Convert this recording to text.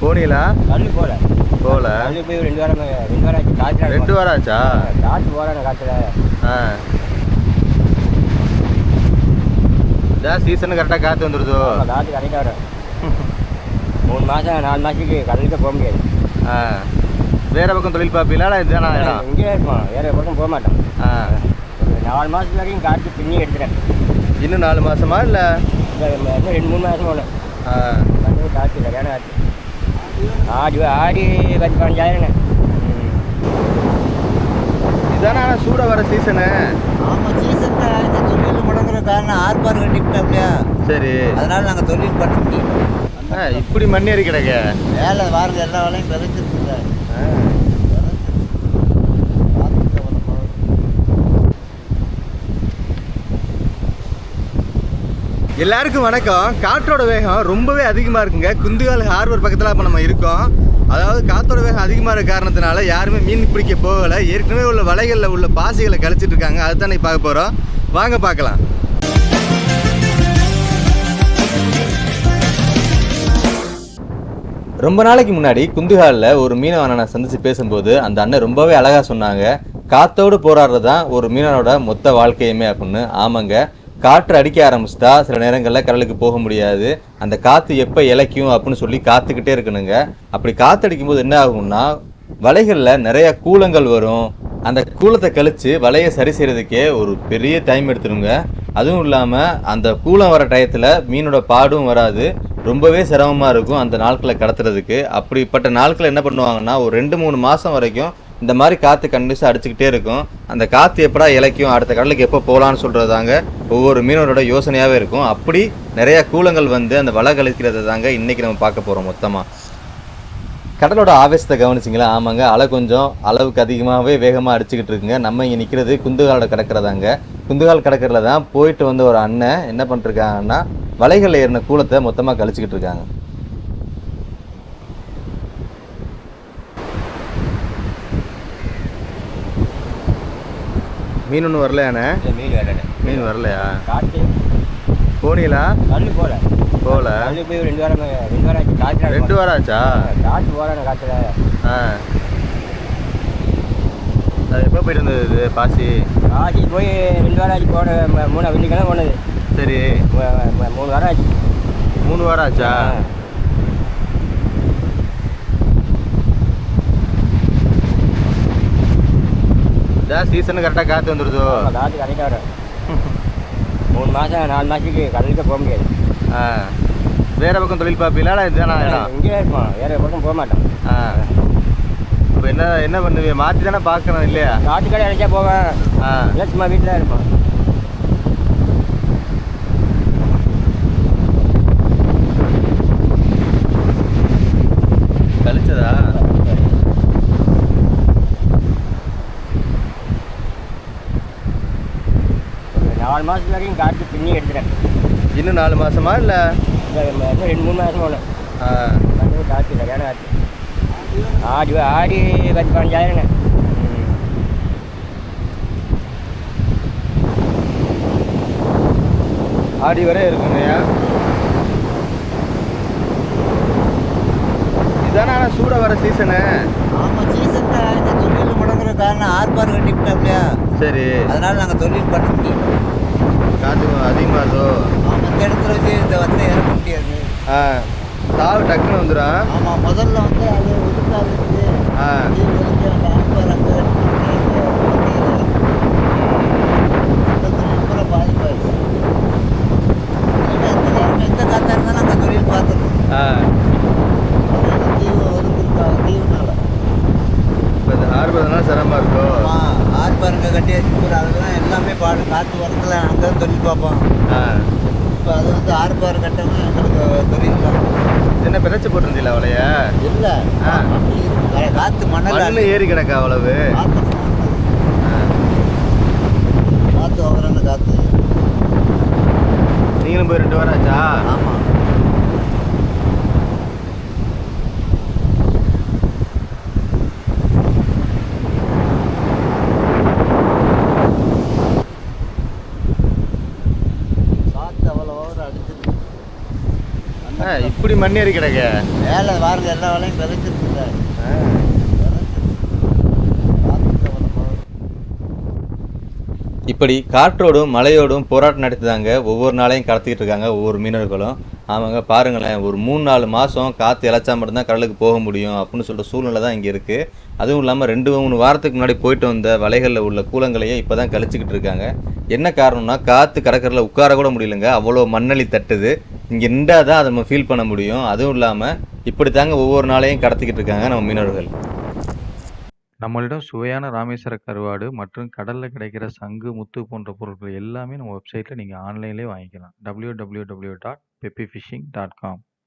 போனீங்களா? கல்லு போல போகல. கல்லு போய் 2 வாரம் ஆச்சு. காற்று 2 வாரம் ஆச்சா? காற்று போகிறான காற்றுல. இதான் சீசனு கரெக்டாக காற்று வந்துடுதோ? காற்று கரெக்டாக வரும். 3 மாதம் 4 மாதத்துக்கு கடலுக்கு போக முடியாது. வேறு பக்கம் தொழில் பார்ப்பீங்களா? இதுதானா இடம்? இங்கேயே இருப்போம், வேறு பக்கம் போக மாட்டோம். 4 மாதத்து வரைக்கும் காற்று பின்னி எடுத்துட்டேன். இன்னும் 4 மாதமா இல்லை? இன்னும் 2-3 மாதம் போகணும். காற்று சரியான காற்று. ஆடி 10-15 இதானே ஆனால் சூட வர சீசனு. ஆமாம், சீசன் தான். இந்த தொழில் முடங்குற காரணம் ஆர்பார் கட்டிவிட்டாப்லையா. சரி, அதனால நாங்கள் தொழில் பண்ண முடியும். இப்படி மண்ணேறி கிடக்க வேலை வாருங்க, எல்லா வேலையும் விதைச்சிருக்குங்க. எல்லாருக்கும் வணக்கம். காற்றோட வேகம் ரொம்பவே அதிகமாக இருக்குங்க. குந்துகால் ஹார்பர் பக்கத்தில் இப்போ நம்ம இருக்கோம். அதாவது காற்றோட வேகம் அதிகமாக இருக்க காரணத்தினால யாருமே மீன் பிடிக்க போகலை. ஏற்கனவே உள்ள வலைகளில் உள்ள பாசிகளை கழிச்சிட்டு இருக்காங்க. அதுதான் நீ பார்க்க போகிறோம். வாங்க பார்க்கலாம். ரொம்ப நாளைக்கு முன்னாடி குந்துகாலில் ஒரு மீனவனை சந்தித்து பேசும்போது அந்த அண்ணன் ரொம்பவே அழகாக சொன்னாங்க, காற்றோடு போராடுறது தான் ஒரு மீனவனோட மொத்த வாழ்க்கையுமே அப்படின்னு. ஆமாங்க, காற்று அடிக்க ஆரம்பிச்சிட்டா சில நேரங்களில் கடலுக்கு போக முடியாது. அந்த காற்று எப்போ இலைக்கும் அப்படின்னு சொல்லி காத்துக்கிட்டே இருக்கணுங்க. அப்படி காற்று அடிக்கும்போது என்ன ஆகும்னா, வலைகளில் நிறைய கூலங்கள் வரும். அந்த கூலத்தை கழித்து வலையை சரி செய்கிறதுக்கே ஒரு பெரிய டைம் எடுத்துருங்க. அதுவும் இல்லாமல் அந்த கூலம் வர டயத்தில் மீனோட பாடும் வராது. ரொம்பவே சிரமமாக இருக்கும் அந்த நாட்களை கடத்துறதுக்கு. அப்படிப்பட்ட நாட்கள் என்ன பண்ணுவாங்கன்னா, ஒரு 2-3 மாதம் வரைக்கும் இந்த மாதிரி காற்று கண்டினியூஸாக அடிச்சுக்கிட்டே இருக்கும். அந்த காற்று எப்படா இலைக்கும், அடுத்த கடலுக்கு எப்போ போகலான்னு சொல்கிறது தாங்க ஒவ்வொரு மீனவரோட யோசனையாகவே இருக்கும். அப்படி நிறையா கூலங்கள் வந்து அந்த வலை கழிக்கிறது தாங்க இன்றைக்கி நம்ம பார்க்க போகிறோம் மொத்தமாக. கடலோட ஆவேசத்தை கவனிச்சிங்களா? ஆமாங்க, அலை கொஞ்சம் அளவுக்கு அதிகமாகவே வேகமாக அடிச்சுக்கிட்டு இருக்குங்க. நம்ம இங்கே நிற்கிறது குந்துகாலோட கடற்கரைதாங்க. குந்துகால் கடற்கரையில் தான் போயிட்டு வந்து ஒரு அண்ணன் என்ன பண்ணிருக்காங்கன்னா, வலைகளில் ஏறின கூலத்தை மொத்தமாக கழிச்சிக்கிட்டு இருக்காங்க. மீன் ஒன்றும் வரலையாண்ணே? மீன் வரலையா? காற்று போனீங்களா? கல்லு போல கல்லு போய் 2 வாரம் ஆச்சு. காற்று 2 வாரம் ஆச்சா? காற்று போகிறான காற்றுல. அது எப்போ போயிட்டு இருந்தது இது பாசி? பாசி போய் 2 வாரம் ஆச்சு. போன 3 வெள்ளிக்கிழமை போனது. சரி, 3 வாரம் ஆச்சு. 3 வாரம் ஆச்சா? இதான் சீசனு கரெக்டாக காற்று வந்துடுதோ? காற்று கரெக்டாக வரும். 3 மாதம் 4 மாதத்துக்கு கடலுக்கு போக முடியாது. வேறு பக்கம் தொழில் பார்ப்பீங்களா? இதுதானா இடம்? இங்கேயே இருப்போம், வேறு பக்கம் போக மாட்டோம். இப்போ என்ன பண்ணுவீங்க? மாற்றி தானே பார்க்கணும் இல்லையா? காற்று கடை அடைச்சா போவேன். இல்லை சும்மா வீட்டில் தான் இருப்போம். கழிச்சதா? ஒரு 4 மாதத்து வரைக்கும் காற்று பின்னி எடுத்துட்டேன். இன்னும் 4 மாதமா இல்லை? இன்னும் 2-3 மாதம் போகணும். காற்று சரியான காற்று. ஆடி 10-15 ஆடி வரை இருக்குங்கய்யா. இதானே ஆனால் சூட வர சீசனு. ஆமாம், சீசன் தான். இந்த தொழில் முடங்குற காரணம் ஆர்பார் கட்டிவிட்டாப்லையா. சரி, அதனால நாங்கள் தொழில் பண்ண முடியும். காற்று அதிகமாகுதோ? மற்ற இடத்துல வச்சு இந்த வந்து இறக்க முடியாது. தாவு டக்குன்னு வந்துடும். ஆமாம், முதல்ல வந்து அது ஒதுக்காது இருக்குது. ஒதுக்கி அந்த ஆர்பார் அங்கே பூரா பாதிப்பாயிடுச்சு. எந்த நேரம் எந்த காற்றா இருந்தாலும் அந்த தொழில் பார்த்துருக்கோம். தீவு ஒதுக்கிருக்காங்க தீவுனால. இப்போ இந்த ஹார்பர்லாம் சிரமமாக இருக்கும். ஆமாம், ஆர்பாருங்க கட்டி வச்சு பூரா அதெல்லாம் எல்லாமே காற்று வரத்துல அங்கே தான் தொழில் பார்ப்போம். இப்போ அது வந்து ஆர்பார் கட்டவும் எங்களுக்கு தொழில் தான். என்ன பிரச்சனை போட்டிருந்தீங்களா வலைய? இல்லை, காற்று மணல் ஏறி கிடக்கா அவ்வளவு காற்று வர காற்று. நீங்களும் போய் 2 வாரம் ஆச்சா? ஆமாம். காற்று அவ்வளோ ஓவர் அடிச்சிருக்கு. இப்படி மண்ணேறி கிடக்க. வேலை பாருங்க, எல்லா வேலையும் விதைச்சிருக்குங்க. இப்படி காற்றோடும் மழையோடும் போராட்டம் நடத்திதாங்க ஒவ்வொரு நாளையும் கடத்திக்கிட்டு இருக்காங்க ஒவ்வொரு மீனவர்களும். ஆமாங்க, பாருங்களேன், ஒரு 3-4 மாதம் காற்று இழைச்சா மட்டும்தான் கடலுக்கு போக முடியும் அப்படின்னு சொல்கிற சூழ்நிலை தான் இங்கே இருக்குது. அதுவும் இல்லாமல் 2-3 வாரத்துக்கு முன்னாடி போயிட்டு வந்த வலைகளில் உள்ள கூலங்களையே இப்போ தான் கழிச்சிக்கிட்டு இருக்காங்க. என்ன காரணம்னா, காற்று கடற்கரையில் உட்கார கூட முடியலங்க, அவ்வளோ மண்ணளி தட்டுது. இங்கே நின்றா தான் அதை நம்ம ஃபீல் பண்ண முடியும். அதுவும் இல்லாமல் இப்படி தாங்க ஒவ்வொரு நாளையும் கடத்திக்கிட்டு இருக்காங்க நம்ம மீனவர்கள். நம்மளிடம் சுவையான ராமேஸ்வர கருவாடு மற்றும் கடலில் கிடைக்கிற சங்கு, முத்து போன்ற பொருட்கள் எல்லாமே நம்ம வெப்சைட்டில் நீங்கள் ஆன்லைன்லேயே வாங்கிக்கலாம். www.peppyfishing.com